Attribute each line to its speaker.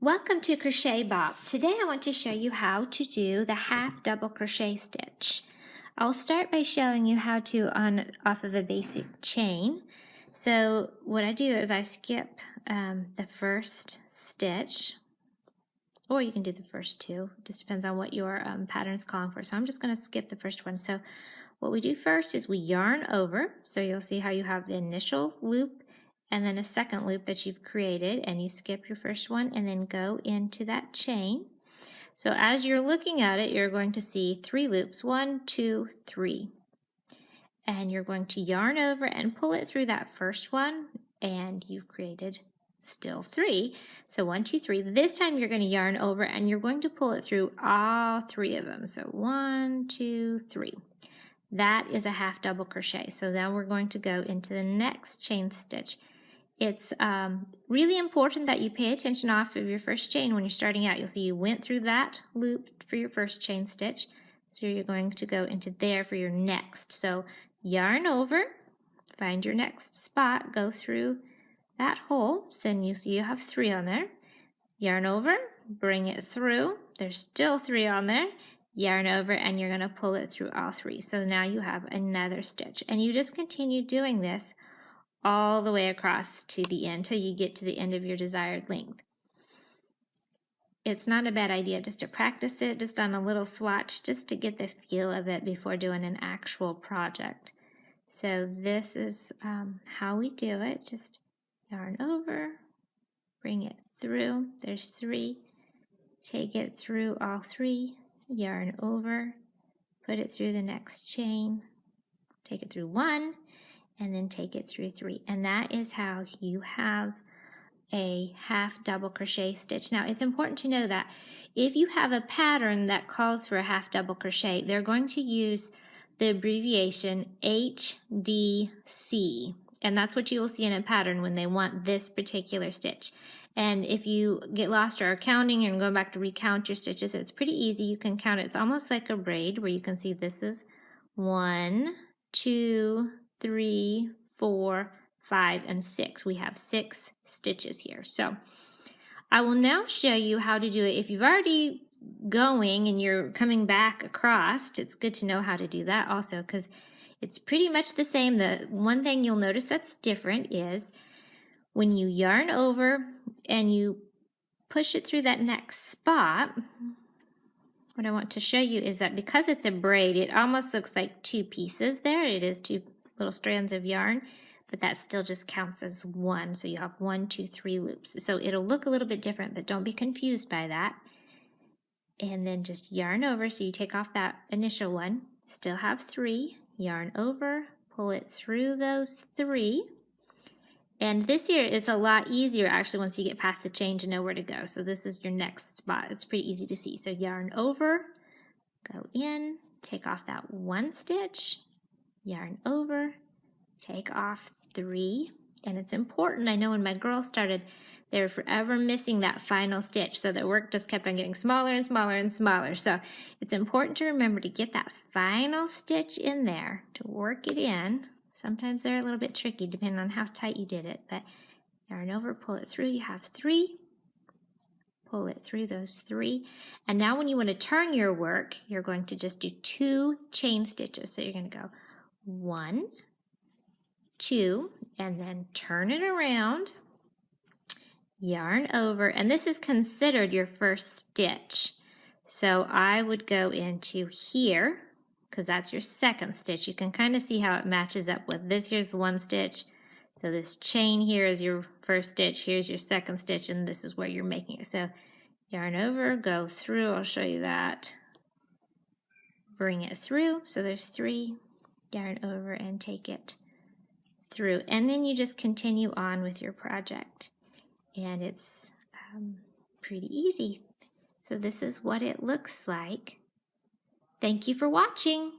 Speaker 1: Welcome to Crochet Bob. Today I want to show you how to do the half double crochet stitch. I'll start by showing you how to on off of a basic chain. So what I do is I skip the first stitch, or you can do the first two. It just depends on what your pattern is calling for. So I'm just going to skip the first one. So what we do first is we yarn over. So you'll see how you have the initial loop and then a second loop that you've created, and you skip your first one and then go into that chain. So as you're looking at it, you're going to see 3 loops, 1, 2, 3. And you're going to yarn over and pull it through that first one, and you've created still 3. So 1, 2, 3. This time you're going to yarn over and you're going to pull it through all 3 of them. So 1, 2, 3. That is a half double crochet. So now we're going to go into the next chain stitch. It's really important that you pay attention off of your first chain when you're starting out. You'll see you went through that loop for your first chain stitch. So you're going to go into there for your next. So yarn over, find your next spot, go through that hole. So you see you have 3 on there. Yarn over, bring it through. There's still 3 on there. Yarn over, and you're going to pull it through all 3. So now you have another stitch. And you just continue doing this all the way across to the end till you get to the end of your desired length. It's not a bad idea just to practice it just on a little swatch, just to get the feel of it before doing an actual project. So this is how we do it. Just yarn over, bring it through. There's 3. Take it through all 3. Yarn over, put it through the next chain, take it through 1, and then take it through 3. And that is how you have a half double crochet stitch. Now it's important to know that if you have a pattern that calls for a half double crochet, they're going to use the abbreviation HDC. And that's what you will see in a pattern when they want this particular stitch. And if you get lost or are counting and going back to recount your stitches, it's pretty easy. You can count it. It's almost like a braid where you can see this is 1, 2, 3, 4, 5, and 6. We have 6 stitches here. So I will now show you how to do it. If you've already going and you're coming back across, it's good to know how to do that also, because it's pretty much the same. The one thing you'll notice that's different is when you yarn over and you push it through that next spot, what I want to show you is that because it's a braid, it almost looks like 2 pieces there. It is 2 little strands of yarn, but that still just counts as 1. So you have 1, 2, 3 loops. So it'll look a little bit different, but don't be confused by that. And then just yarn over. So you take off that initial one, still have 3, yarn over, pull it through those 3. And this here is a lot easier actually once you get past the chain to know where to go. So this is your next spot. It's pretty easy to see. So yarn over, go in, take off that 1 stitch, yarn over, take off 3. And it's important, I know when my girls started, they were forever missing that final stitch. So their work just kept on getting smaller and smaller and smaller. So it's important to remember to get that final stitch in there, to work it in. Sometimes they're a little bit tricky depending on how tight you did it, but yarn over, pull it through, you have 3, pull it through those 3. And now when you want to turn your work, you're going to just do 2 chain stitches. So you're going to go 1, 2, and then turn it around, yarn over, and this is considered your first stitch. So I would go into here, because that's your second stitch. You can kind of see how it matches up with this. Here's the 1 stitch. So this chain here is your first stitch. Here's your second stitch, and this is where you're making it. So yarn over, go through. I'll show you that. Bring it through. So there's 3. Yarn over and take it through. And then you just continue on with your project. And it's pretty easy. So this is what it looks like. Thank you for watching.